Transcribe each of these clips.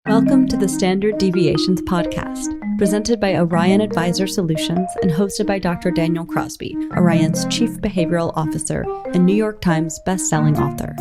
Welcome to the Standard Deviations podcast, presented by Orion Advisor Solutions and hosted by Dr. Daniel Crosby, Orion's Chief Behavioral Officer and New York Times best-selling author.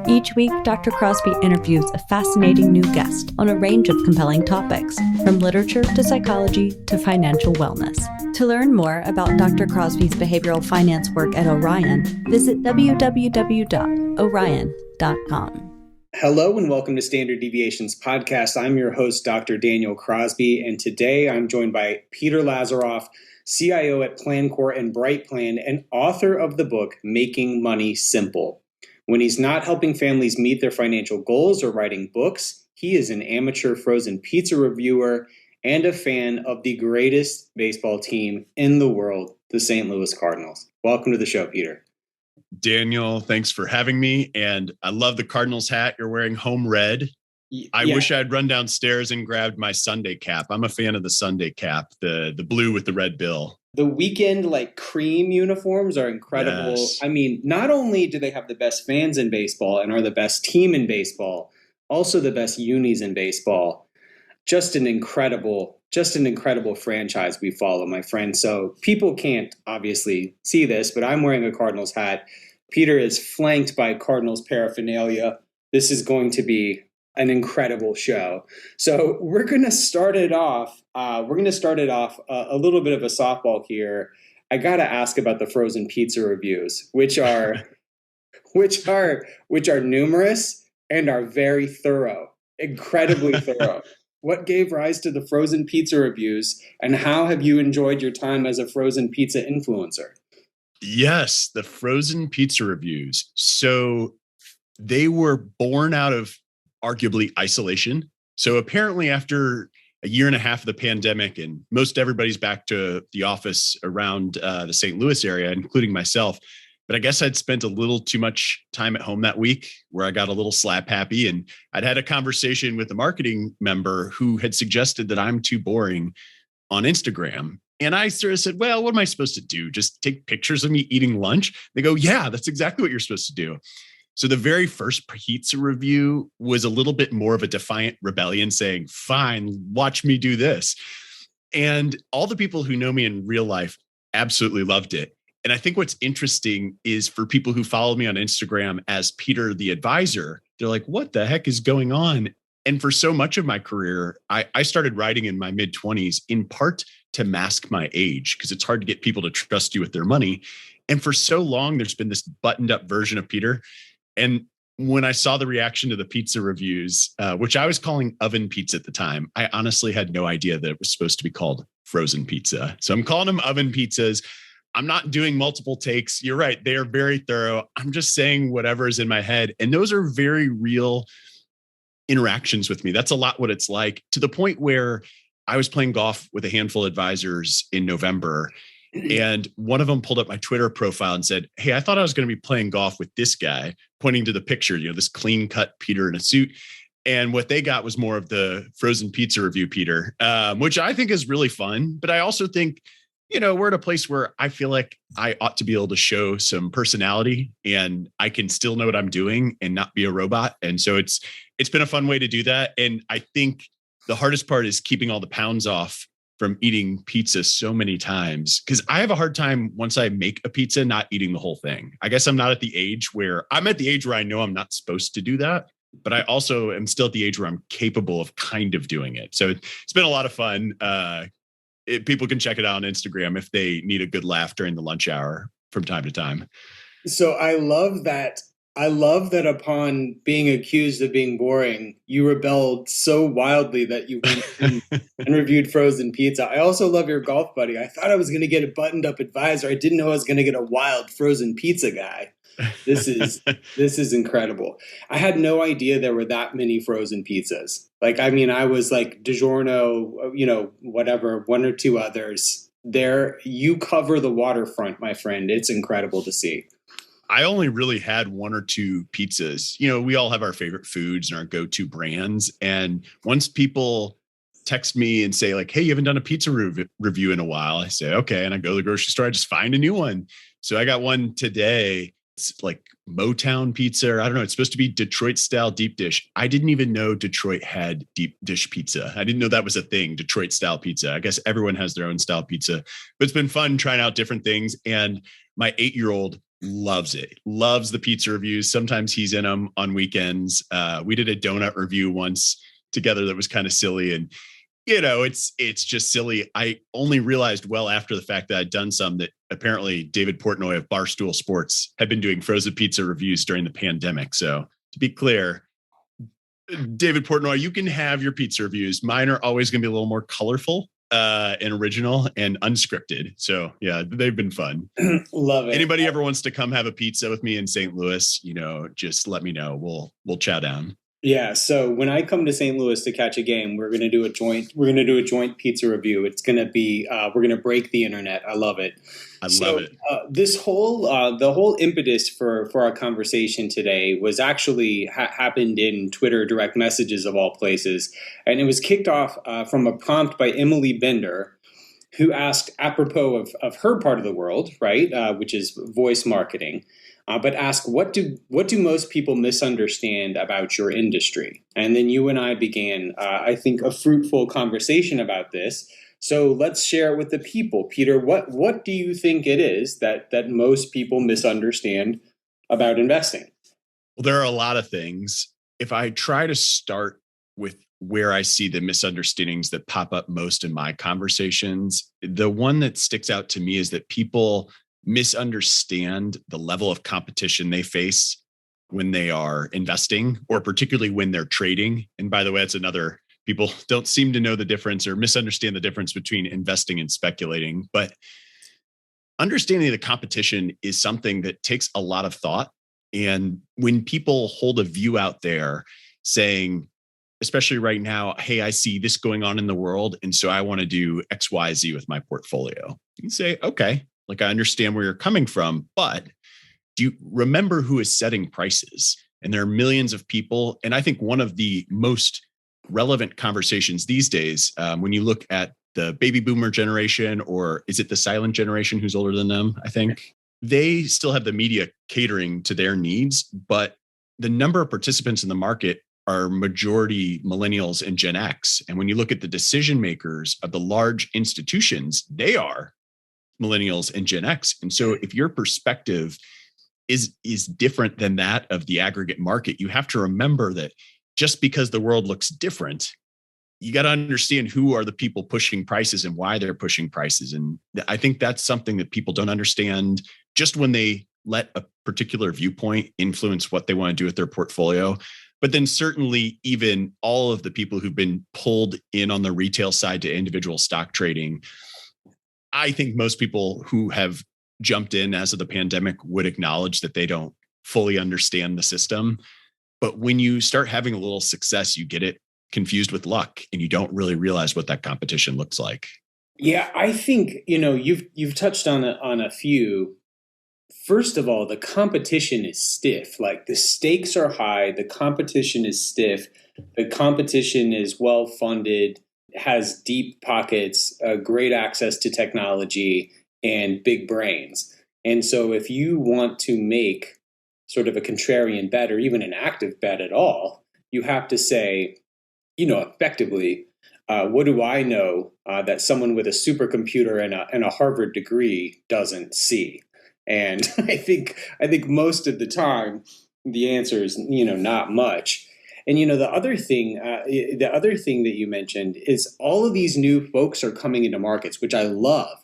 Each week, Dr. Crosby interviews a fascinating new guest on a range of compelling topics, from literature to psychology to financial wellness. To learn more about Dr. Crosby's behavioral finance work at Orion, visit www.orion.com. Hello and welcome to Standard Deviations podcast. I'm your host, Dr. Daniel Crosby, and today I'm joined by Peter Lazaroff, CIO at Plancorp and Brightplan, and author of the book, Making Money Simple. When he's not helping families meet their financial goals or writing books, he is an amateur frozen pizza reviewer and a fan of the greatest baseball team in the world, the St. Louis Cardinals. Welcome to the show, Peter. Daniel, thanks for having me. And I love the Cardinals hat you're wearing, home red. I wish I'd run downstairs and grabbed my Sunday cap. I'm a fan of the Sunday cap, the blue with the red bill. The weekend cream uniforms are incredible. Yes. I mean, not only do they have the best fans in baseball and are the best team in baseball, also the best unis in baseball. Just an incredible franchise we follow, my friend. So people can't obviously see this, but I'm wearing a Cardinals hat. Peter is flanked by Cardinals paraphernalia. This is going to be an incredible show. So we're going to start it off. A little bit of a softball here. I got to ask about the frozen pizza reviews, which are numerous and are very thorough, incredibly thorough. What gave rise to the frozen pizza reviews, and how have you enjoyed your time as a frozen pizza influencer? Yes, the frozen pizza reviews. So they were born out of arguably isolation. So apparently after a year and a half of the pandemic, and most everybody's back to the office around the St. Louis area, including myself. But I guess I'd spent a little too much time at home that week where I got a little slap happy. And I'd had a conversation with a marketing member who had suggested that I'm too boring on Instagram. And I sort of said, well, what am I supposed to do? Just take pictures of me eating lunch? They go, yeah, that's exactly what you're supposed to do. So the very first pizza review was a little bit more of a defiant rebellion saying, fine, watch me do this. And all the people who know me in real life absolutely loved it. And I think what's interesting is for people who follow me on Instagram as Peter the Advisor, they're like, what the heck is going on? And for so much of my career, I started writing in my mid-20s in part to mask my age because it's hard to get people to trust you with their money. And for so long, there's been this buttoned up version of Peter. And when I saw the reaction to the pizza reviews, which I was calling oven pizza at the time, I honestly had no idea that it was supposed to be called frozen pizza. So I'm calling them oven pizzas. I'm not doing multiple takes. You're right. They are very thorough. I'm just saying whatever is in my head. And those are very real interactions with me. That's a lot what it's like, to the point where I was playing golf with a handful of advisors in November. And one of them pulled up my Twitter profile and said, hey, I thought I was going to be playing golf with this guy, pointing to the picture, this clean cut Peter in a suit. And what they got was more of the frozen pizza review Peter, which I think is really fun. But I also think, we're at a place where I feel like I ought to be able to show some personality and I can still know what I'm doing and not be a robot. And so it's been a fun way to do that. And I think the hardest part is keeping all the pounds off from eating pizza so many times, because I have a hard time once I make a pizza, not eating the whole thing. I guess I'm not at the age where I know I'm not supposed to do that, but I also am still at the age where I'm capable of kind of doing it. So it's been a lot of fun. People can check it out on Instagram if they need a good laugh during the lunch hour from time to time. So I love that upon being accused of being boring, you rebelled so wildly that you went and reviewed frozen pizza. I also love your golf buddy. I thought I was going to get a buttoned up advisor. I didn't know I was going to get a wild frozen pizza guy. This is incredible. I had no idea there were that many frozen pizzas. I was like DiGiorno, whatever, one or two others. There, you cover the waterfront, my friend. It's incredible to see. I only really had one or two pizzas. We all have our favorite foods and our go-to brands. And once people text me and say hey, you haven't done a pizza review in a while, I say, okay. And I go to the grocery store, I just find a new one. So I got one today. It's like Motown pizza, or I don't know. It's supposed to be Detroit style deep dish. I didn't even know Detroit had deep dish pizza. I didn't know that was a thing, Detroit style pizza. I guess everyone has their own style pizza, but it's been fun trying out different things. And my 8-year-old loves it, loves the pizza reviews. Sometimes he's in them on weekends. We did a donut review once together that was kind of silly. And it's just silly. I only realized well after the fact that I'd done some that apparently David Portnoy of Barstool Sports had been doing frozen pizza reviews during the pandemic. So to be clear, David Portnoy, you can have your pizza reviews. Mine are always going to be a little more colorful and original and unscripted. So yeah, they've been fun. Love it. Anybody ever wants to come have a pizza with me in St. Louis, just let me know. We'll chow down. Yeah. So when I come to St. Louis to catch a game, we're going to do a joint pizza review. It's going to be, we're going to break the internet. I love it. I love it. This whole, the whole impetus for our conversation today was actually happened in Twitter direct messages of all places. And it was kicked off from a prompt by Emily Bender, who asked apropos of her part of the world, right? Which is voice marketing. But ask, what do most people misunderstand about your industry? And then you and I began, I think, a fruitful conversation about this. So let's share it with the people. Peter, what do you think it is that most people misunderstand about investing? Well, there are a lot of things. If I try to start with where I see the misunderstandings that pop up most in my conversations, the one that sticks out to me is that people misunderstand the level of competition they face when they are investing, or particularly when they're trading. And by the way, that's another, people don't seem to know the difference or misunderstand the difference between investing and speculating. But understanding the competition is something that takes a lot of thought. And when people hold a view out there saying, especially right now, hey, I see this going on in the world, and so I want to do X, Y, Z with my portfolio. You can say, okay, like I understand where you're coming from, but do you remember who is setting prices? And there are millions of people. And I think one of the most relevant conversations these days, when you look at the baby boomer generation, or is it the silent generation who's older than them? I think they still have the media catering to their needs, but the number of participants in the market are majority millennials and Gen X. And when you look at the decision makers of the large institutions, they are millennials and Gen X. And so if your perspective is different than that of the aggregate market, you have to remember that just because the world looks different, you got to understand who are the people pushing prices and why they're pushing prices. And I think that's something that people don't understand just when they let a particular viewpoint influence what they want to do with their portfolio. But then certainly even all of the people who've been pulled in on the retail side to individual stock trading, I think most people who have jumped in as of the pandemic would acknowledge that they don't fully understand the system. But when you start having a little success, you get it confused with luck and you don't really realize what that competition looks like. Yeah, I think, you've touched on a few. First of all, the competition is stiff. Like the stakes are high, the competition is stiff, the competition is well funded, has deep pockets, great access to technology, and big brains. And so if you want to make sort of a contrarian bet or even an active bet at all, you have to say, effectively, what do I know that someone with a supercomputer and a Harvard degree doesn't see? And I think most of the time the answer is, not much. And, the other thing that you mentioned is all of these new folks are coming into markets, which I love.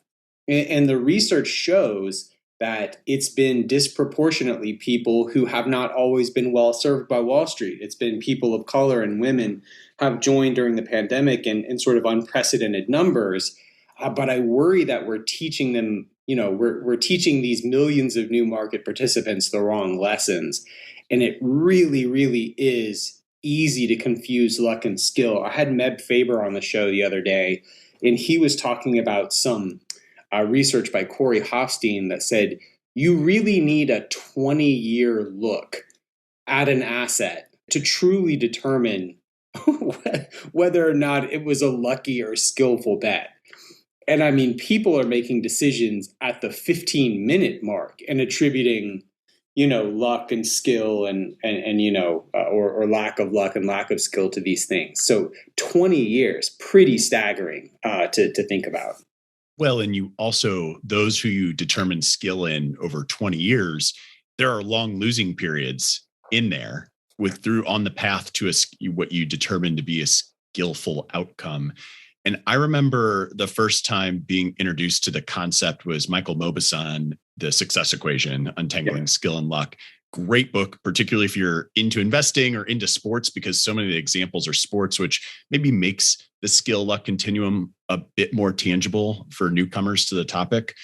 And the research shows that it's been disproportionately people who have not always been well served by Wall Street. It's been people of color and women have joined during the pandemic in sort of unprecedented numbers. But I worry that we're teaching them, we're teaching these millions of new market participants the wrong lessons. And it really, really is easy to confuse luck and skill. I had Meb Faber on the show the other day, and he was talking about some research by Corey Hofstein that said you really need a 20-year look at an asset to truly determine whether or not it was a lucky or skillful bet. And I mean, people are making decisions at the 15-minute mark and attributing, luck and skill and or lack of luck and lack of skill to these things. So 20 years, pretty staggering to think about. Well, and you also, those who you determine skill in over 20 years, there are long losing periods in there through on the path to what you determine to be a skillful outcome. And I remember the first time being introduced to the concept was Michael Mauboussin, The Success Equation, Untangling Skill and Luck. Great book, particularly if you're into investing or into sports, because so many of the examples are sports, which maybe makes the skill luck continuum a bit more tangible for newcomers to the topic.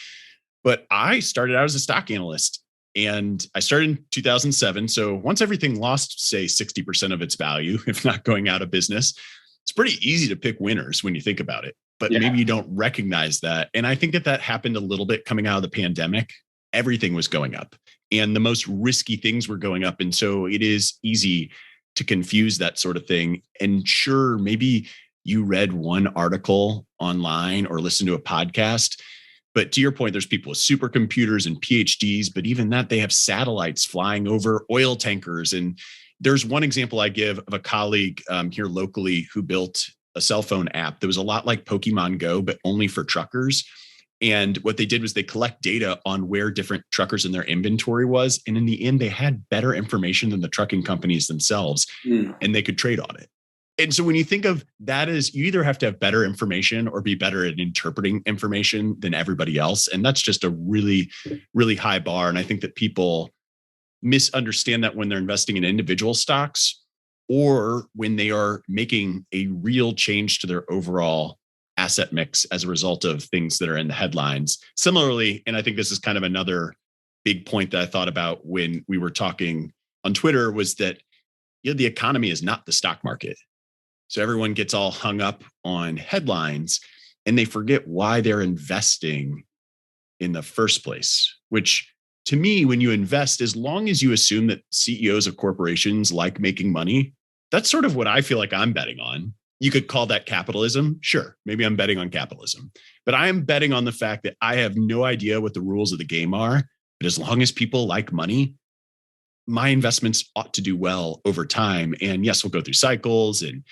But I started out as a stock analyst, and I started in 2007. So once everything lost, say, 60% of its value, if not going out of business, it's pretty easy to pick winners when you think about it, but maybe you don't recognize that. And I think that happened a little bit coming out of the pandemic. Everything was going up and the most risky things were going up. And so it is easy to confuse that sort of thing. And sure, maybe you read one article online or listened to a podcast, but to your point, there's people with supercomputers and PhDs, but even that, they have satellites flying over oil tankers. And there's one example I give of a colleague here locally who built a cell phone app that was a lot like Pokemon Go, but only for truckers. And what they did was they collect data on where different truckers in their inventory was. And in the end, they had better information than the trucking companies themselves, and they could trade on it. And so when you think of that as, you either have to have better information or be better at interpreting information than everybody else. And that's just a really, really high bar. And I think that people misunderstand that when they're investing in individual stocks or when they are making a real change to their overall asset mix as a result of things that are in the headlines. Similarly, and I think this is kind of another big point that I thought about when we were talking on Twitter, was that the economy is not the stock market. So everyone gets all hung up on headlines and they forget why they're investing in the first place, which to me, when you invest, as long as you assume that CEOs of corporations like making money, that's sort of what I feel like I'm betting on. You could call that capitalism. Sure, maybe I'm betting on capitalism, but I am betting on the fact that I have no idea what the rules of the game are. But as long as people like money, my investments ought to do well over time. And yes, we'll go through cycles, and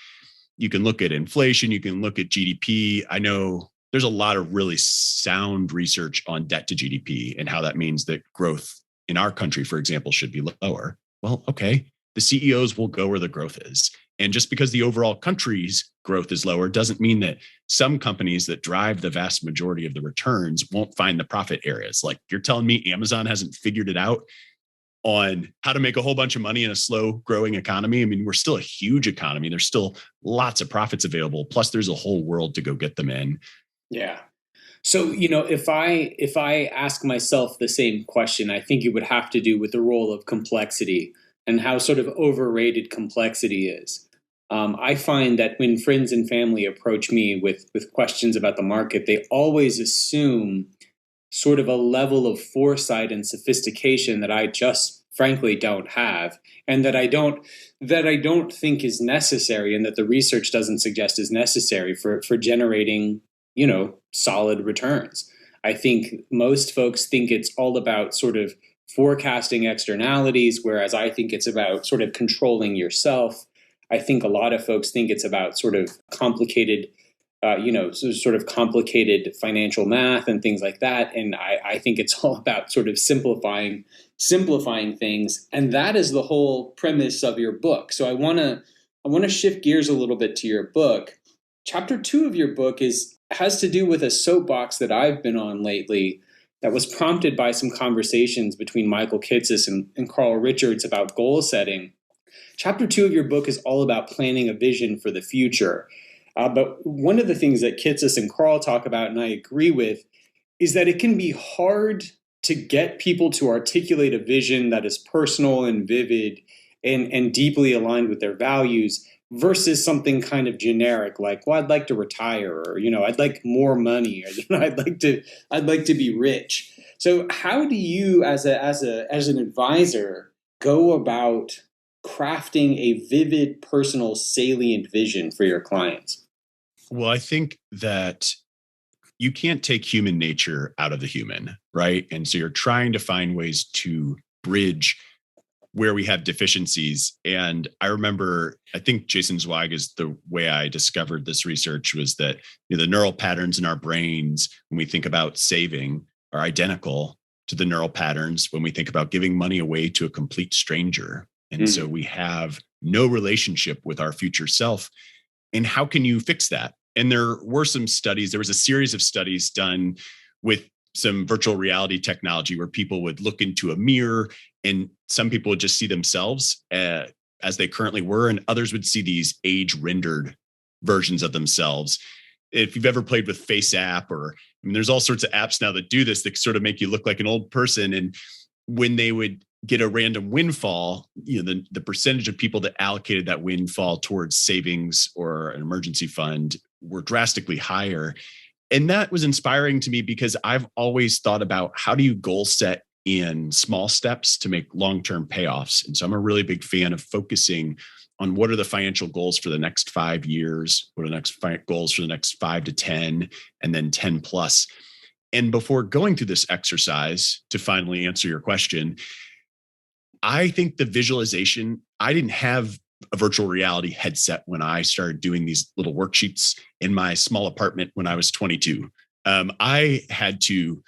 you can look at inflation, you can look at GDP. I know there's a lot of really sound research on debt to GDP and how that means that growth in our country, for example, should be lower. Well, okay, the CEOs will go where the growth is. And just because the overall country's growth is lower doesn't mean that some companies that drive the vast majority of the returns won't find the profit areas. Like, you're telling me Amazon hasn't figured it out on how to make a whole bunch of money in a slow growing economy? I mean, we're still a huge economy. There's still lots of profits available. Plus there's a whole world to go get them in. Yeah. So, if I ask myself the same question, I think it would have to do with the role of complexity and how sort of overrated complexity is. I find that when friends and family approach me with questions about the market, they always assume sort of a level of foresight and sophistication that I just frankly don't have, and that I don't think is necessary, and that the research doesn't suggest is necessary for generating solid returns. I think most folks think it's all about sort of forecasting externalities, whereas I think it's about sort of controlling yourself. I think a lot of folks think it's about sort of complicated, sort of complicated financial math and things like that. And I think it's all about sort of simplifying things. And that is the whole premise of your book. So I want to shift gears a little bit to your book. Chapter 2 of your book has to do with a soapbox that I've been on lately that was prompted by some conversations between Michael Kitces and Carl Richards about goal setting. Chapter 2 of your book is all about planning a vision for the future. But one of the things that Kitces and Carl talk about, and I agree with, is that it can be hard to get people to articulate a vision that is personal and vivid and deeply aligned with their values, versus something kind of generic, like, well, I'd like to retire, or, I'd like more money, or, I'd like to be rich. So how do you, as an advisor, go about crafting a vivid, personal, salient vision for your clients? Well, I think that you can't take human nature out of the human, right? And so you're trying to find ways to bridge where we have deficiencies. And I remember, I think Jason Zweig is the way I discovered this research, was that the neural patterns in our brains when we think about saving are identical to the neural patterns when we think about giving money away to a complete stranger. And so we have no relationship with our future self. And how can you fix that? And there were some studies, there was a series of studies done with some virtual reality technology where people would look into a mirror and some people would just see themselves as they currently were, and others would see these age rendered versions of themselves. If you've ever played with Face App, or there's all sorts of apps now that do this, that sort of make you look like an old person. And when they would get a random windfall, the percentage of people that allocated that windfall towards savings or an emergency fund were drastically higher. And that was inspiring to me because I've always thought about, how do you goal set in small steps to make long-term payoffs? And so I'm a really big fan of focusing on what are the financial goals for the next 5 years, what are the next goals for the next 5 to 10, and then 10 plus. And before going through this exercise to finally answer your question, I think the visualization, I didn't have a virtual reality headset when I started doing these little worksheets in my small apartment when I was 22. I had to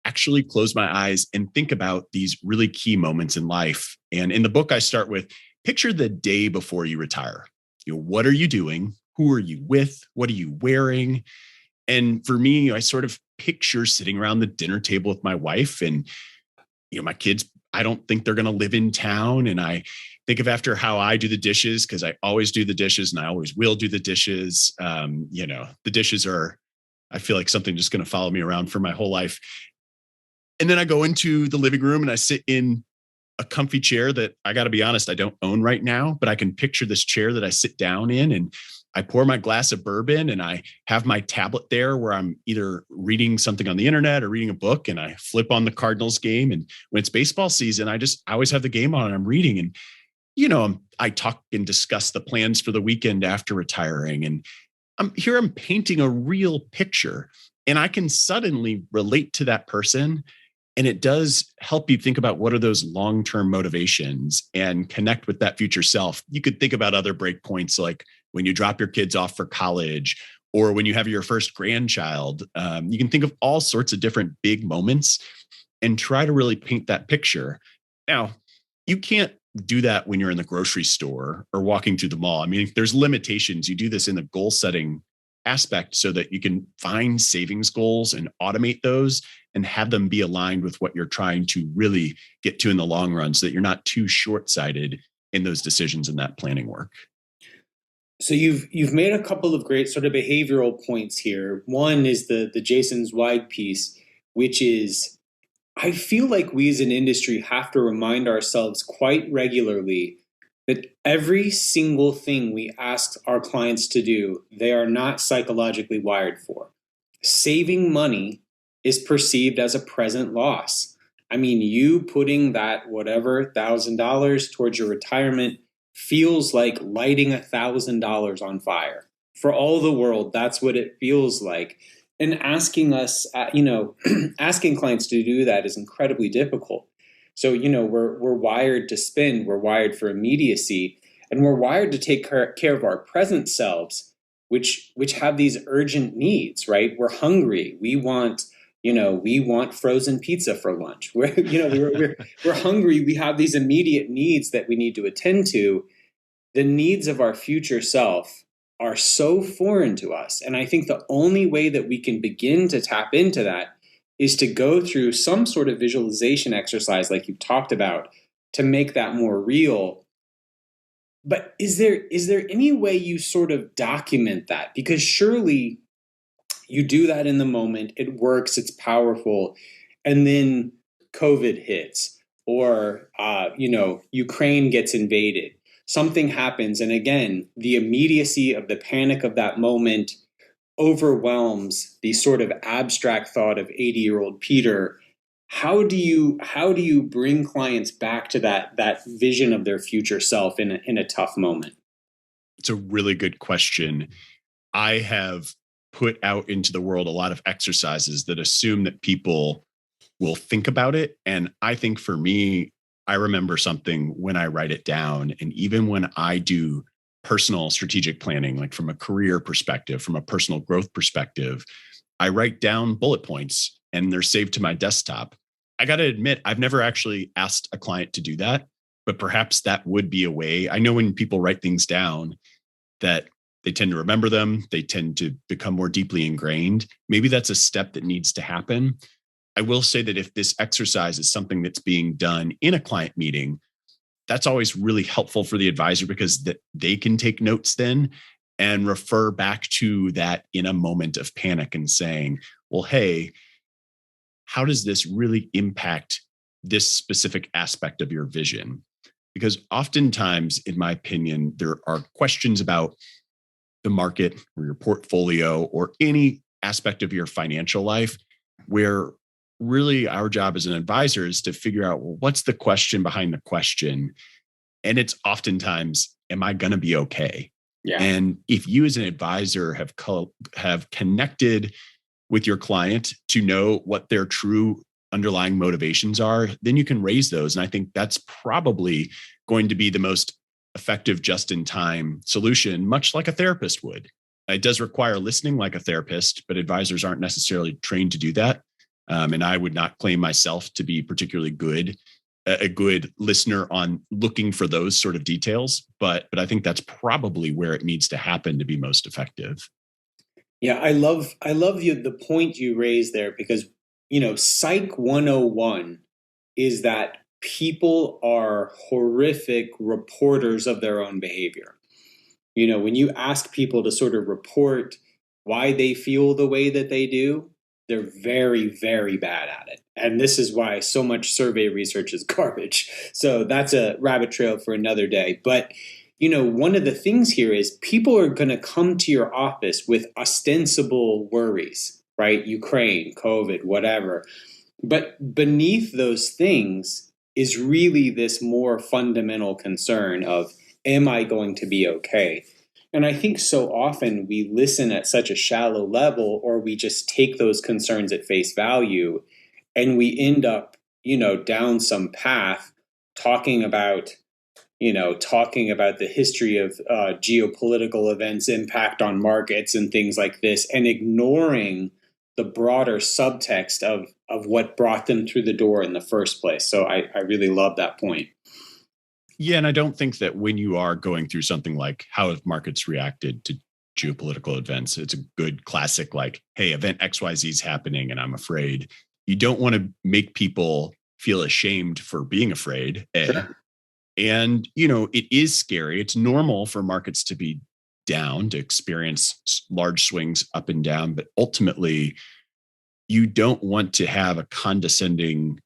actually close my eyes and think about these really key moments in life. And in the book, I start with, picture the day before you retire. What are you doing? Who are you with? What are you wearing? And for me, I sort of picture sitting around the dinner table with my wife, and my kids, I don't think they're going to live in town. And I think of after how I do the dishes, because I always do the dishes and I always will do the dishes. The dishes are, I feel like, something just going to follow me around for my whole life. And then I go into the living room and I sit in a comfy chair that, I got to be honest, I don't own right now, but I can picture this chair that I sit down in, and I pour my glass of bourbon and I have my tablet there where I'm either reading something on the internet or reading a book, and I flip on the Cardinals game. And when it's baseball season, I always have the game on and I'm reading. And, I talk and discuss the plans for the weekend after retiring. And I'm painting a real picture, and I can suddenly relate to that person. And it does help you think about what are those long-term motivations and connect with that future self. You could think about other breakpoints, like when you drop your kids off for college or when you have your first grandchild. You can think of all sorts of different big moments and try to really paint that picture. Now, you can't do that when you're in the grocery store or walking through the mall. There's limitations. You do this in the goal setting aspect so that you can find savings goals and automate those and have them be aligned with what you're trying to really get to in the long run, so that you're not too short-sighted in those decisions and that planning work. So you've made a couple of great sort of behavioral points here. One is the Jason Zweig piece, which is, I feel like we as an industry have to remind ourselves quite regularly that every single thing we ask our clients to do, they are not psychologically wired for. Saving money is perceived as a present loss. You putting that whatever $1,000 towards your retirement feels like lighting $1,000 on fire. For all the world, that's what it feels like. And asking us, asking clients to do that is incredibly difficult. So, we're wired to spend, we're wired for immediacy, and we're wired to take care of our present selves, which have these urgent needs, right? We're hungry. We want frozen pizza for lunch. We're hungry. We have these immediate needs that we need to attend to. The needs of our future self are so foreign to us. And I think the only way that we can begin to tap into that is to go through some sort of visualization exercise like you've talked about to make that more real. But is there any way you sort of document that? Because surely you do that in the moment, it works, it's powerful, and then COVID hits, or Ukraine gets invaded. Something happens, and again, the immediacy of the panic of that moment overwhelms the sort of abstract thought of 80-year-old Peter. How do you bring clients back to that vision of their future self in a tough moment? It's a really good question. I have put out into the world a lot of exercises that assume that people will think about it. And I think for me, I remember something when I write it down. And even when I do personal strategic planning, like from a career perspective, from a personal growth perspective, I write down bullet points and they're saved to my desktop. I got to admit, I've never actually asked a client to do that, but perhaps that would be a way. I know when people write things down that they tend to remember them, they tend to become more deeply ingrained. Maybe that's a step that needs to happen. I will say that if this exercise is something that's being done in a client meeting, that's always really helpful for the advisor because they can take notes then and refer back to that in a moment of panic and saying, well, hey, how does this really impact this specific aspect of your vision? Because oftentimes, in my opinion, there are questions about the market or your portfolio or any aspect of your financial life where really our job as an advisor is to figure out, well, what's the question behind the question? And it's oftentimes, am I going to be okay? Yeah. And if you as an advisor have connected with your client to know what their true underlying motivations are, then you can raise those. And I think that's probably going to be the most effective just-in-time solution, much like a therapist would. It does require listening like a therapist, but advisors aren't necessarily trained to do that. And I would not claim myself to be particularly a good listener on looking for those sort of details. But I think that's probably where it needs to happen to be most effective. Yeah, I love the point you raised there because, Psych 101 is that people are horrific reporters of their own behavior. When you ask people to sort of report why they feel the way that they do, they're very, very bad at it. And this is why so much survey research is garbage. So that's a rabbit trail for another day. But, one of the things here is people are going to come to your office with ostensible worries, right? Ukraine, COVID, whatever. But beneath those things is really this more fundamental concern of, am I going to be okay? And I think so often we listen at such a shallow level, or we just take those concerns at face value, and we end up, down some path talking about the history of geopolitical events' impact on markets and things like this, and ignoring the broader subtext of what brought them through the door in the first place. So I really love that point. Yeah, and I don't think that when you are going through something like how have markets reacted to geopolitical events, it's a good classic like, hey, event XYZ is happening and I'm afraid. You don't want to make people feel ashamed for being afraid. Sure. And, it is scary. It's normal for markets to be down, to experience large swings up and down. But ultimately, you don't want to have a condescending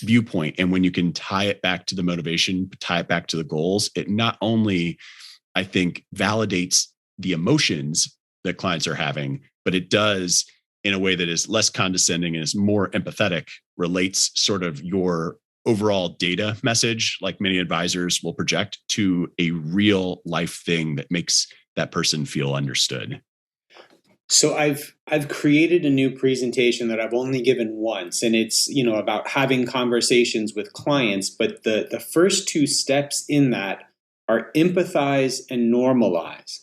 viewpoint. And when you can tie it back to the motivation, tie it back to the goals, it not only, I think, validates the emotions that clients are having, but it does in a way that is less condescending and is more empathetic, relates sort of your overall data message, like many advisors will project, to a real life thing that makes that person feel understood. So I've created a new presentation that I've only given once, and it's about having conversations with clients. But the first two steps in that are empathize and normalize.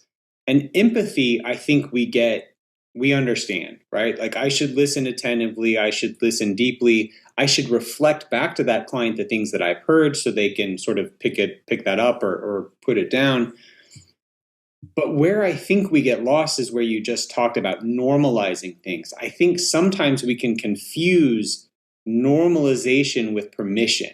And empathy, I think we understand, right? Like I should listen attentively, I should listen deeply, I should reflect back to that client the things that I've heard so they can sort of pick that up or put it down. But where I think we get lost is where you just talked about normalizing things. I think sometimes we can confuse normalization with permission.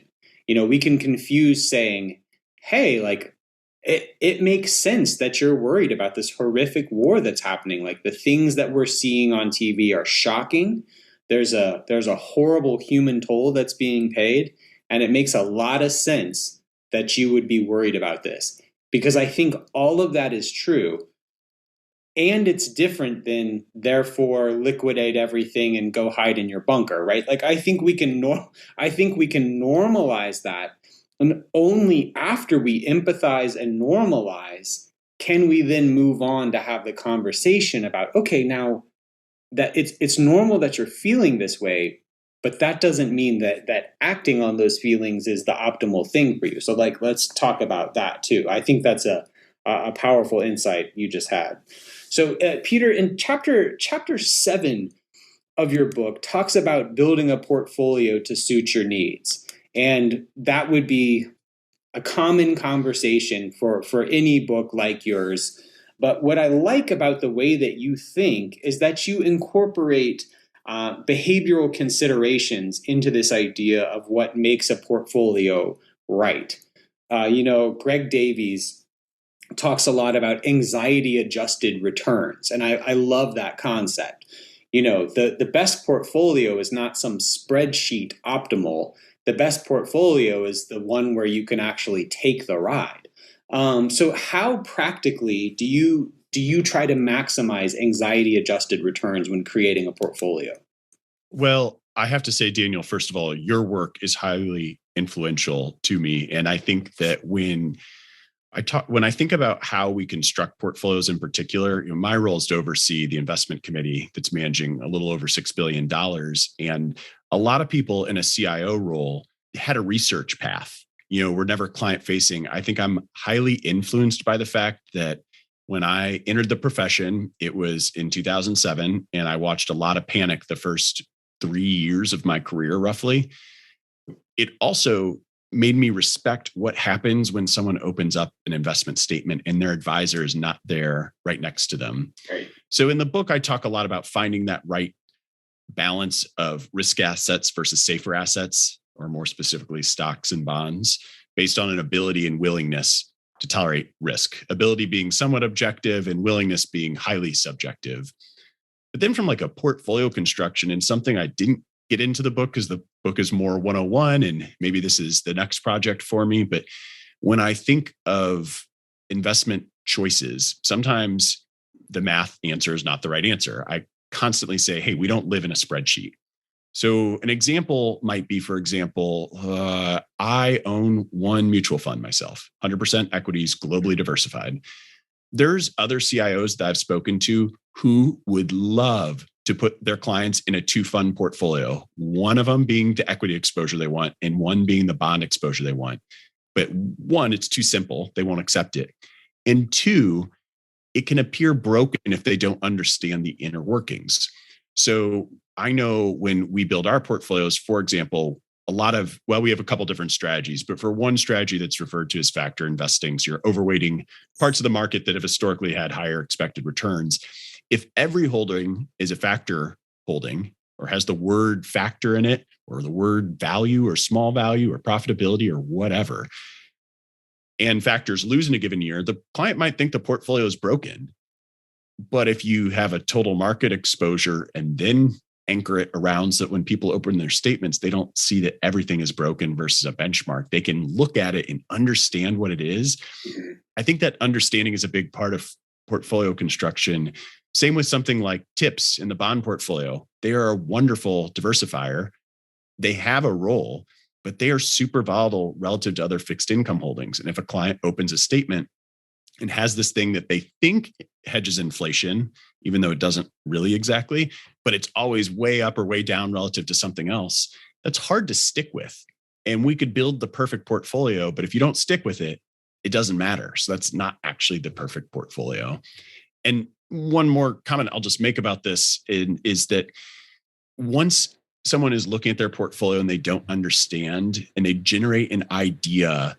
We can confuse saying, hey, like it makes sense that you're worried about this horrific war that's happening. Like the things that we're seeing on TV are shocking. There's a horrible human toll that's being paid. And it makes a lot of sense that you would be worried about this. Because I think all of that is true. And it's different than therefore liquidate everything and go hide in your bunker, right? Like I think we can normalize that. And only after we empathize and normalize can we then move on to have the conversation about, okay, now that it's normal that you're feeling this way, but that doesn't mean that acting on those feelings is the optimal thing for you. So like, let's talk about that too. I think that's a powerful insight you just had. So Peter, in chapter 7 of your book talks about building a portfolio to suit your needs. And that would be a common conversation for any book like yours. But what I like about the way that you think is that you incorporate behavioral considerations into this idea of what makes a portfolio right. Greg Davies talks a lot about anxiety adjusted returns. And I love that concept. The best portfolio is not some spreadsheet optimal. The best portfolio is the one where you can actually take the ride. So how practically do you try to maximize anxiety adjusted returns when creating a portfolio? Well, I have to say, Daniel, first of all, your work is highly influential to me. And I think that when I think about how we construct portfolios in particular, my role is to oversee the investment committee that's managing a little over $6 billion. And a lot of people in a CIO role had a research path. We're never client facing. I think I'm highly influenced by the fact that when I entered the profession, it was in 2007, and I watched a lot of panic the first 3 years of my career, roughly. It also made me respect what happens when someone opens up an investment statement and their advisor is not there right next to them. Right. So in the book, I talk a lot about finding that right balance of risk assets versus safer assets, or more specifically, stocks and bonds, based on an ability and willingness to tolerate risk. Ability being somewhat objective and willingness being highly subjective. But then from like a portfolio construction, and something I didn't get into the book because the book is more 101, and maybe this is the next project for me. But when I think of investment choices, sometimes the math answer is not the right answer. I constantly say, hey, we don't live in a spreadsheet. So an example might be, for example, I own one mutual fund myself, 100% equities, globally diversified. There's other CIOs that I've spoken to who would love to put their clients in a 2-fund portfolio, one of them being the equity exposure they want and one being the bond exposure they want. But one, it's too simple. They won't accept it. And two, it can appear broken if they don't understand the inner workings. So I know when we build our portfolios, for example, we have a couple different strategies, but for one strategy that's referred to as factor investing, so you're overweighting parts of the market that have historically had higher expected returns. If every holding is a factor holding or has the word factor in it, or the word value or small value or profitability or whatever, and factors lose in a given year, the client might think the portfolio is broken. But if you have a total market exposure and then anchor it around so that when people open their statements, they don't see that everything is broken versus a benchmark. They can look at it and understand what it is. I think that understanding is a big part of portfolio construction. Same with something like TIPS in the bond portfolio. They are a wonderful diversifier. They have a role, but they are super volatile relative to other fixed income holdings. And if a client opens a statement and has this thing that they think hedges inflation, even though it doesn't really exactly, but it's always way up or way down relative to something else, that's hard to stick with. And we could build the perfect portfolio, but if you don't stick with it, it doesn't matter. So that's not actually the perfect portfolio. And one more comment I'll just make about this is that once someone is looking at their portfolio and they don't understand and they generate an idea,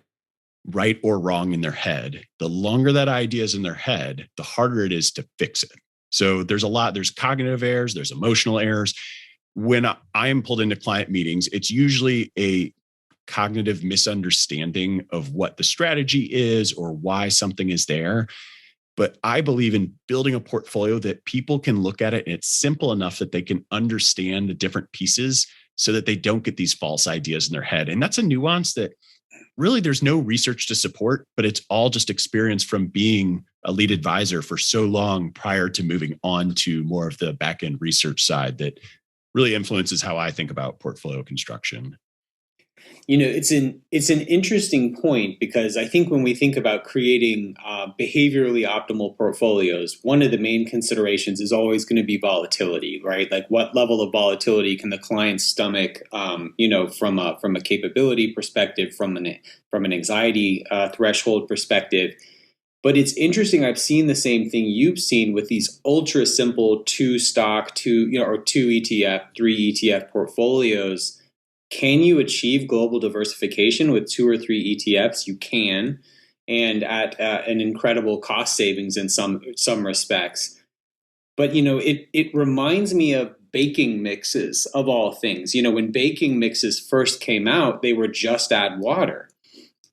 right or wrong, in their head, the longer that idea is in their head, the harder it is to fix it. So there's cognitive errors, there's emotional errors. When I am pulled into client meetings, it's usually a cognitive misunderstanding of what the strategy is or why something is there. But I believe in building a portfolio that people can look at it and it's simple enough that they can understand the different pieces so that they don't get these false ideas in their head. And that's a nuance that really there's no research to support, but it's all just experience from being a lead advisor for so long prior to moving on to more of the back-end research side that really influences how I think about portfolio construction. It's an interesting point, because I think when we think about creating behaviorally optimal portfolios, one of the main considerations is always going to be volatility, right? Like, what level of volatility can the client stomach? From a capability perspective, from an anxiety threshold perspective. But it's interesting. I've seen the same thing you've seen with these ultra simple two ETF, three ETF portfolios. Can you achieve global diversification with 2 or 3 ETFs? You can, and at an incredible cost savings in some respects. But it reminds me of baking mixes, of all things. When baking mixes first came out, they were just add water.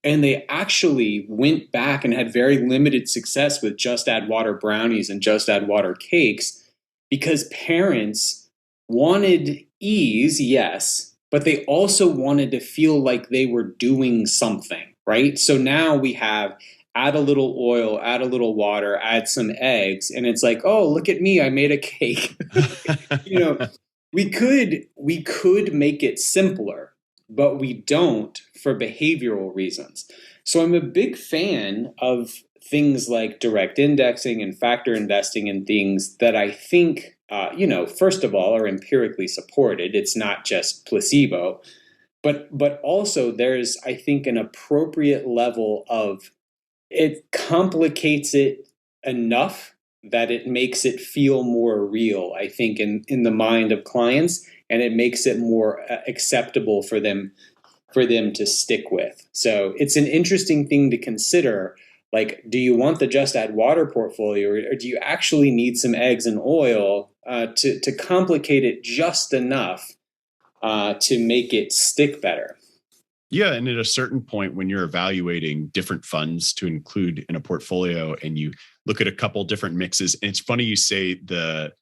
And they actually went back and had very limited success with just add water brownies and just add water cakes, because parents wanted ease, yes, but they also wanted to feel like they were doing something, right? So now we have add a little oil, add a little water, add some eggs, and it's like, oh, look at me, I made a cake. We could make it simpler, but we don't, for behavioral reasons. So I'm a big fan of things like direct indexing and factor investing, and things that I think, first of all, are empirically supported. It's not just placebo, but also there's, I think, an appropriate level of, it complicates it enough that it makes it feel more real, I think, in the mind of clients, and it makes it more acceptable for them to stick with. So it's an interesting thing to consider. Like, do you want the just add water portfolio, or do you actually need some eggs and oil to complicate it just enough to make it stick better? Yeah. And at a certain point, when you're evaluating different funds to include in a portfolio, and you look at a couple different mixes, and it's funny you say the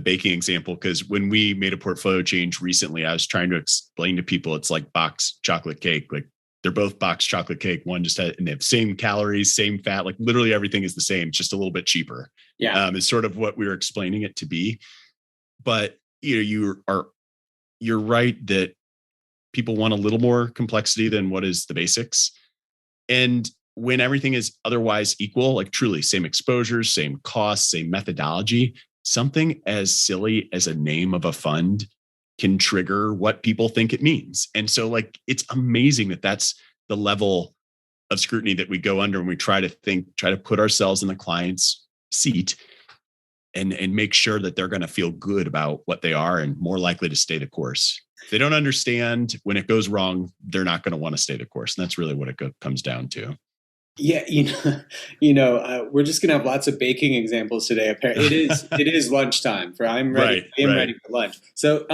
baking example, because when we made a portfolio change recently, I was trying to explain to people it's like box chocolate cake. Like, they're both box chocolate cake. One just had, and they have same calories, same fat, like literally everything is the same, just a little bit cheaper. Yeah. Is sort of what we were explaining it to be. But you're right that people want a little more complexity than what is the basics. And when everything is otherwise equal, like truly same exposures, same costs, same methodology, something as silly as a name of a fund can trigger what people think it means. And so, like, it's amazing that that's the level of scrutiny that we go under when we try to put ourselves in the client's seat and make sure that they're going to feel good about what they are and more likely to stay the course. If they don't understand, when it goes wrong, they're not going to want to stay the course. And that's really what it comes down to. Yeah, we're just gonna have lots of baking examples today. Apparently, it is lunchtime. I'm ready. Right, I am right. ready for lunch. So,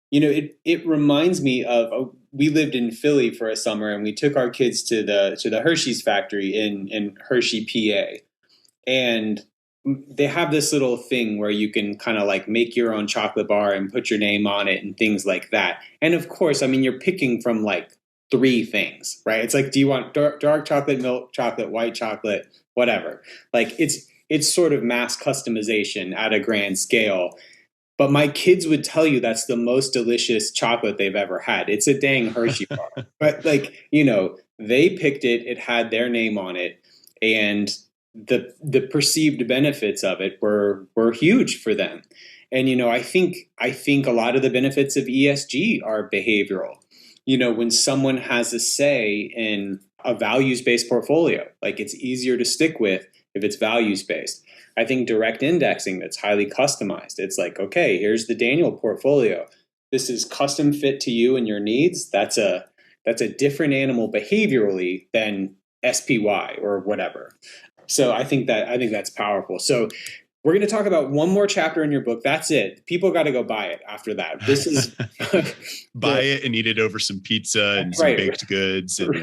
it reminds me of, we lived in Philly for a summer, and we took our kids to the Hershey's factory in Hershey, PA, and they have this little thing where you can kind of like make your own chocolate bar and put your name on it and things like that. And of course, I mean, you're picking from like 3 things, right? It's like, do you want dark chocolate, milk chocolate, white chocolate, whatever? Like, it's sort of mass customization at a grand scale. But my kids would tell you that's the most delicious chocolate they've ever had. It's a dang Hershey bar. But they picked it. It had their name on it, and the perceived benefits of it were huge for them. And I think a lot of the benefits of ESG are behavioral. When someone has a say in a values-based portfolio, like, it's easier to stick with if it's values-based. I think direct indexing that's highly customized. It's like, okay, here's the Daniel portfolio. This is custom fit to you and your needs. That's a different animal behaviorally than SPY or whatever. So I think that's powerful. So we're going to talk about one more chapter in your book. That's it. People got to go buy it after that. This is buy it and eat it over some pizza and some baked goods. And,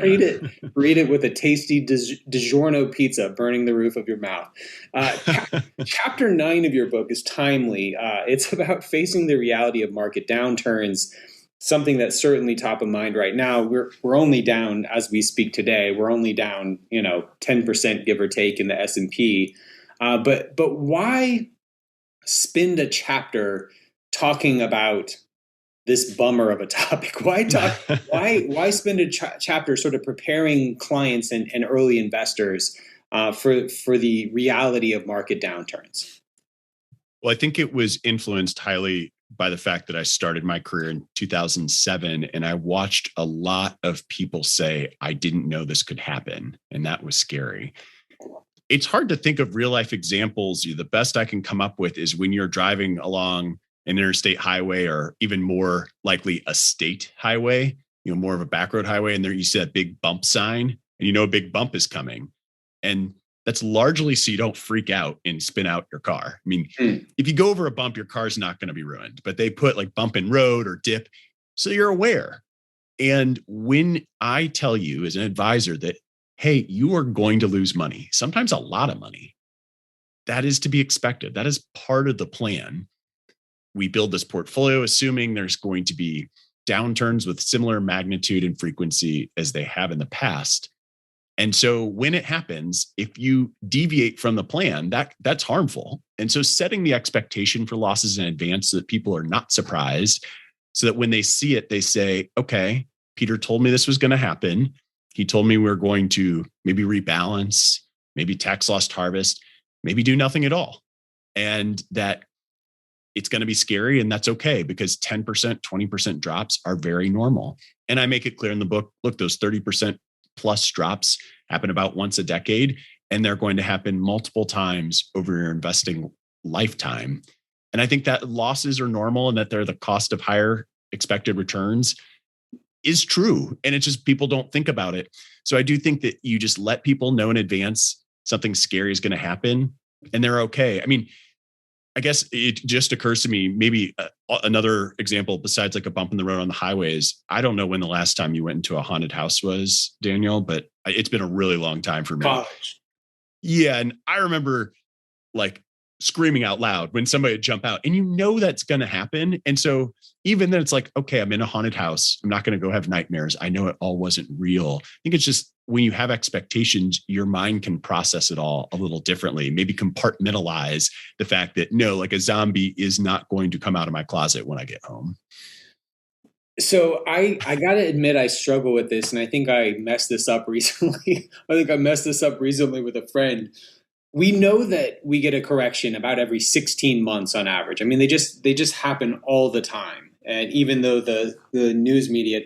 read it with a tasty DiGiorno pizza burning the roof of your mouth. Chapter 9 of your book is timely. It's about facing the reality of market downturns, something that's certainly top of mind right now. We're only down, as we speak today, we're only down 10% give or take in the S&P. But why spend a chapter talking about this bummer of a topic? Why spend a chapter sort of preparing clients and early investors for the reality of market downturns? Well, I think it was influenced highly by the fact that I started my career in 2007, and I watched a lot of people say, I didn't know this could happen. And that was scary. It's hard to think of real life examples. The best I can come up with is when you're driving along an interstate highway, or even more likely a state highway, more of a back road highway. And there you see that big bump sign, and a big bump is coming. And that's largely so you don't freak out and spin out your car. I mean, if you go over a bump, your car's not going to be ruined, but they put like bump in road or dip, so you're aware. And when I tell you as an advisor that, hey, you are going to lose money, sometimes a lot of money, that is to be expected. That is part of the plan. We build this portfolio assuming there's going to be downturns with similar magnitude and frequency as they have in the past. And so when it happens, if you deviate from the plan, that's harmful. And so setting the expectation for losses in advance so that people are not surprised, so that when they see it, they say, okay, Peter told me this was going to happen. He told me we're going to maybe rebalance, maybe tax loss harvest, maybe do nothing at all. And that it's going to be scary, and that's okay, because 10%, 20% drops are very normal. And I make it clear in the book, look, those 30% plus drops happen about once a decade, and they're going to happen multiple times over your investing lifetime. And I think that losses are normal and that they're the cost of higher expected returns is true. And it's just people don't think about it. So I do think that you just let people know in advance something scary is going to happen, and they're okay. I mean, I guess it just occurs to me, maybe another example besides like a bump in the road on the highways. I don't know when the last time you went into a haunted house was, Daniel, but it's been a really long time for me. College. Yeah. And I remember like screaming out loud when somebody would jump out, and that's going to happen. And so even then it's like, okay, I'm in a haunted house. I'm not going to go have nightmares. I know it all wasn't real. I think it's just when you have expectations, your mind can process it all a little differently, maybe compartmentalize the fact that no, like a zombie is not going to come out of my closet when I get home. So I got to admit, I struggle with this, and I think I messed this up recently. with a friend. We know that we get a correction about every 16 months on average. I mean, they just happen all the time. And even though the news media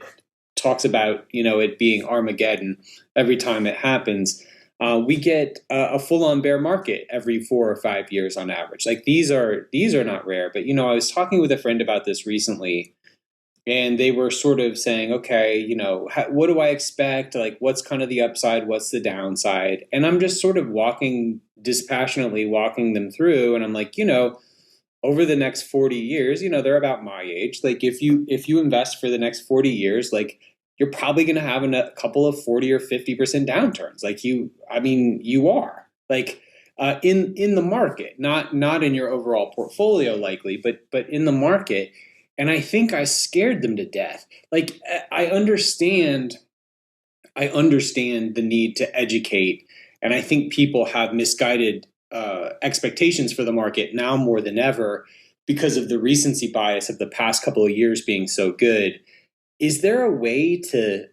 talks about, it being Armageddon every time it happens, we get a full-on bear market every 4 or 5 years on average. Like these are not rare. But, I was talking with a friend about this recently, and they were sort of saying, okay, what do I expect? Like, what's kind of the upside? What's the downside? And I'm just sort of dispassionately walking them through. And I'm like, over the next 40 years, they're about my age. Like if you invest for the next 40 years, like you're probably going to have a couple of 40 or 50% downturns. Like you are like in the market, not in your overall portfolio likely, but in the market. And I think I scared them to death. Like I understand the need to educate. And I think people have misguided expectations for the market now more than ever because of the recency bias of the past couple of years being so good. Is there a way to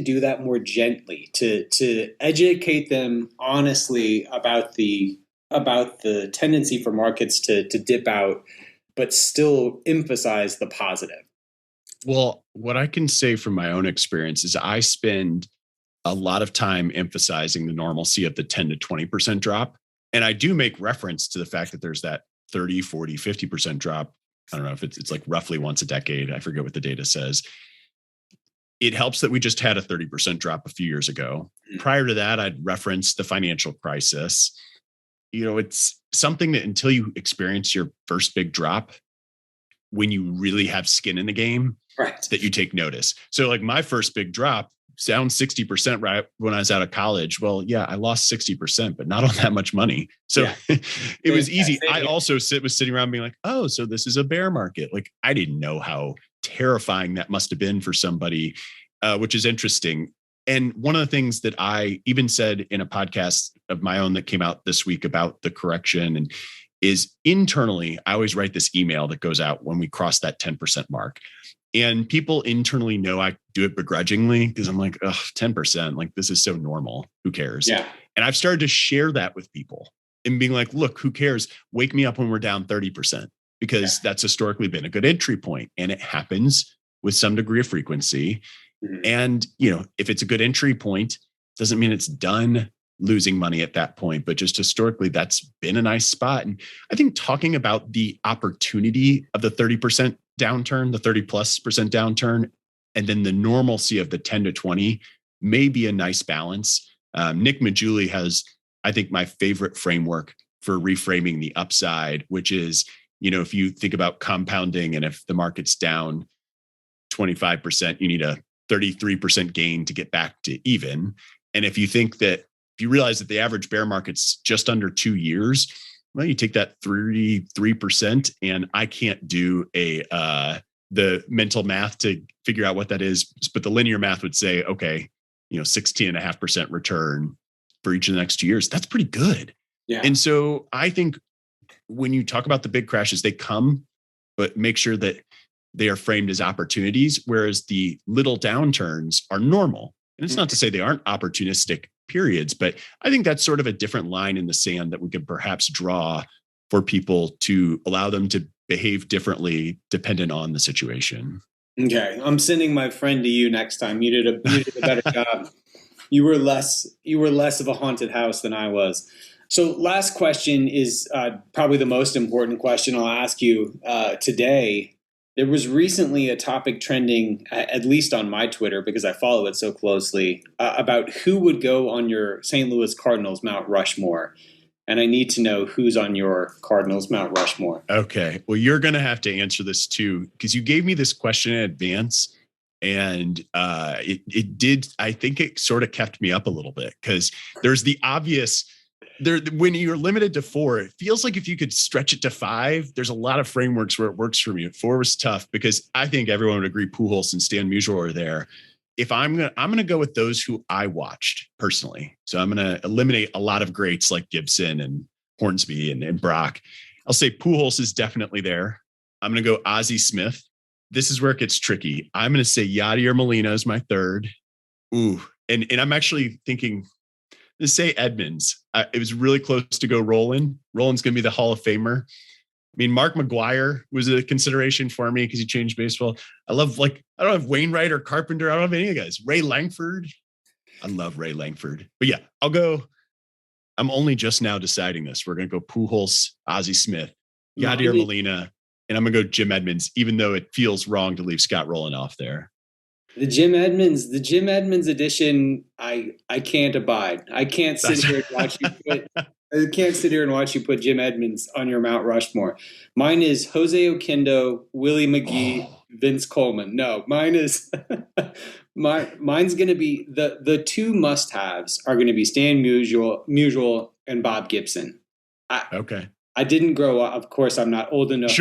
do that more gently, to educate them honestly about the tendency for markets to dip out, but still emphasize the positive? Well, what I can say from my own experience is I spend a lot of time emphasizing the normalcy of the 10 to 20% drop. And I do make reference to the fact that there's that 30, 40, 50% drop. I don't know if it's like roughly once a decade. I forget what the data says. It helps that we just had a 30% drop a few years ago. Prior to that, I'd referenced the financial crisis. It's something that until you experience your first big drop, when you really have skin in the game, right, that you take notice. So like my first big drop, down 60% right when I was out of college. Well, yeah, I lost 60%, but not on that much money. So yeah. It was easy. I also was sitting around being like, oh, so this is a bear market. Like I didn't know how terrifying that must have been for somebody, which is interesting. And one of the things that I even said in a podcast of my own that came out this week about the correction, and is internally, I always write this email that goes out when we cross that 10% mark. And people internally know I do it begrudgingly because I'm like, 10%, like this is so normal. Who cares? Yeah. And I've started to share that with people and being like, look, who cares? Wake me up when we're down 30%, because that's historically been a good entry point. And it happens with some degree of frequency. Mm-hmm. And, if it's a good entry point, doesn't mean it's done losing money at that point, but just historically, that's been a nice spot. And I think talking about the opportunity of the 30% downturn, the 30+% downturn, and then the normalcy of the 10 to 20 may be a nice balance. Nick Majuli has, I think, my favorite framework for reframing the upside, which is, if you think about compounding and if the market's down 25%, you need a 33% gain to get back to even. And if you think that, if you realize that the average bear market's just under 2 years, well, you take that 33%, and I can't do the mental math to figure out what that is, but the linear math would say, okay, 16.5% return for each of the next 2 years. That's pretty good. Yeah. And so I think when you talk about the big crashes, they come, but make sure that they are framed as opportunities, whereas the little downturns are normal. And it's not to say they aren't opportunistic periods, but I think that's sort of a different line in the sand that we could perhaps draw for people to allow them to behave differently dependent on the situation. Okay. I'm sending my friend to you next time. You did a better job. You were less of a haunted house than I was. So last question is probably the most important question I'll ask you today. There was recently a topic trending, at least on my Twitter, because I follow it so closely, about who would go on your St. Louis Cardinals Mount Rushmore. And I need to know who's on your Cardinals Mount Rushmore. Okay. Well, you're going to have to answer this too, because you gave me this question in advance. And it did, I think it sort of kept me up a little bit, because there's the obvious... when you're limited to 4, it feels like if you could stretch it to 5, there's a lot of frameworks where it works for me. 4 was tough because I think everyone would agree Pujols and Stan Musial are there. If I'm going to go with those who I watched personally. So I'm going to eliminate a lot of greats like Gibson and Hornsby and Brock. I'll say Pujols is definitely there. I'm going to go Ozzie Smith. This is where it gets tricky. I'm going to say Yadier Molina is my third. Ooh, and I'm actually thinking, to say Edmonds. It was really close to go Roland. Roland's going to be the Hall of Famer. I mean, Mark McGwire was a consideration for me because he changed baseball. I don't have Wainwright or Carpenter. I don't have any of the guys. Ray Langford. I love Ray Langford. But yeah, I'm only just now deciding this. We're going to go Pujols, Ozzie Smith, Yadier Molina, and I'm going to go Jim Edmonds, even though it feels wrong to leave Scott Rowland off there. The Jim Edmonds edition, I can't abide. I can't sit here and watch you put Jim Edmonds on your Mount Rushmore. Mine is Jose Oquendo, Willie McGee, Vince Coleman. No, mine is mine's going to be the two must-haves are going to be Stan Musial and Bob Gibson. Okay. I didn't grow up. Of course, I'm not old enough.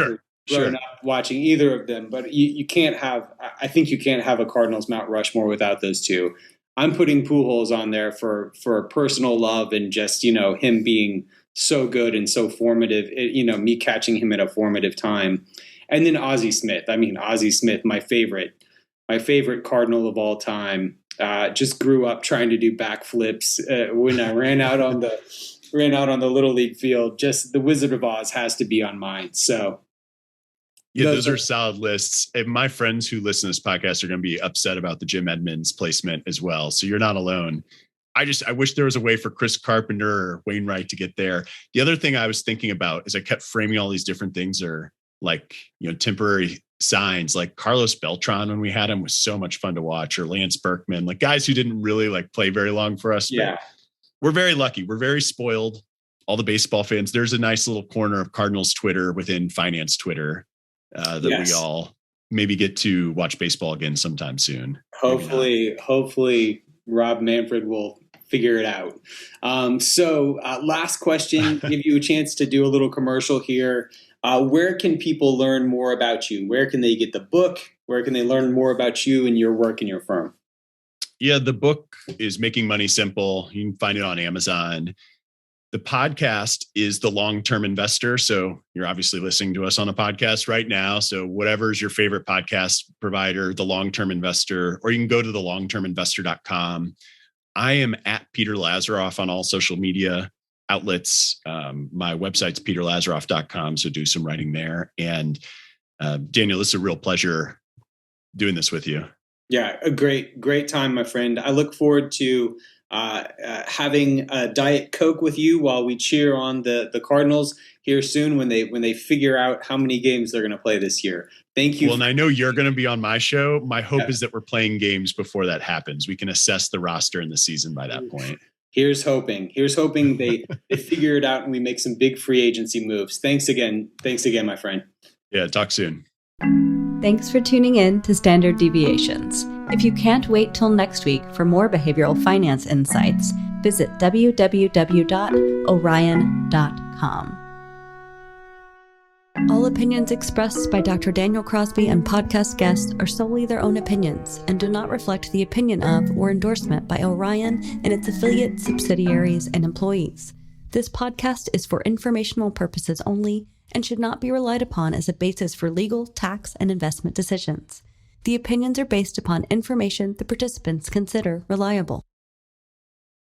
Growing up watching either of them, but you can't have. I think you can't have a Cardinals Mount Rushmore without those two. I'm putting Pujols on there for personal love and just him being so good and so formative. Me catching him at a formative time, and then Ozzie Smith. I mean, Ozzie Smith, my favorite Cardinal of all time. Just grew up trying to do backflips when I ran out on the Little League field. Just the Wizard of Oz has to be on mine. So. Yeah, those are solid lists. And my friends who listen to this podcast are going to be upset about the Jim Edmonds placement as well. So you're not alone. I wish there was a way for Chris Carpenter or Wainwright to get there. The other thing I was thinking about is I kept framing all these different things are like, temporary signs, like Carlos Beltran when we had him was so much fun to watch, or Lance Berkman, like guys who didn't really play very long for us. Yeah. We're very lucky. We're very spoiled. All the baseball fans, there's a nice little corner of Cardinals Twitter within finance Twitter. We all maybe get to watch baseball again sometime soon. Hopefully Rob Manfred will figure it out. So last question, give you a chance to do a little commercial here. Where can people learn more about you? Where can they get the book? Where can they learn more about you and your work and your firm? Yeah, the book is Making Money Simple. You can find it on Amazon. The podcast is The Long-Term Investor. So you're obviously listening to us on a podcast right now. So whatever's your favorite podcast provider, The Long-Term Investor, or you can go to thelongterminvestor.com. I am at Peter Lazaroff on all social media outlets. My website's peterlazaroff.com. So do some writing there. And Daniel, this is a real pleasure doing this with you. Yeah, a great time, my friend. I look forward to having a Diet Coke with you while we cheer on the Cardinals here soon when they figure out how many games they're going to play this year. Thank you. Well, and I know you're going to be on my show. My hope is that we're playing games before that happens. We can assess the roster in the season by that point. Here's hoping they figure it out and we make some big free agency moves. Thanks again, my friend. Yeah, talk soon. Thanks for tuning in to Standard Deviations. If you can't wait till next week for more behavioral finance insights, visit www.orion.com. All opinions expressed by Dr. Daniel Crosby and podcast guests are solely their own opinions and do not reflect the opinion of or endorsement by Orion and its affiliates, subsidiaries, and employees. This podcast is for informational purposes only and should not be relied upon as a basis for legal, tax, and investment decisions. The opinions are based upon information the participants consider reliable.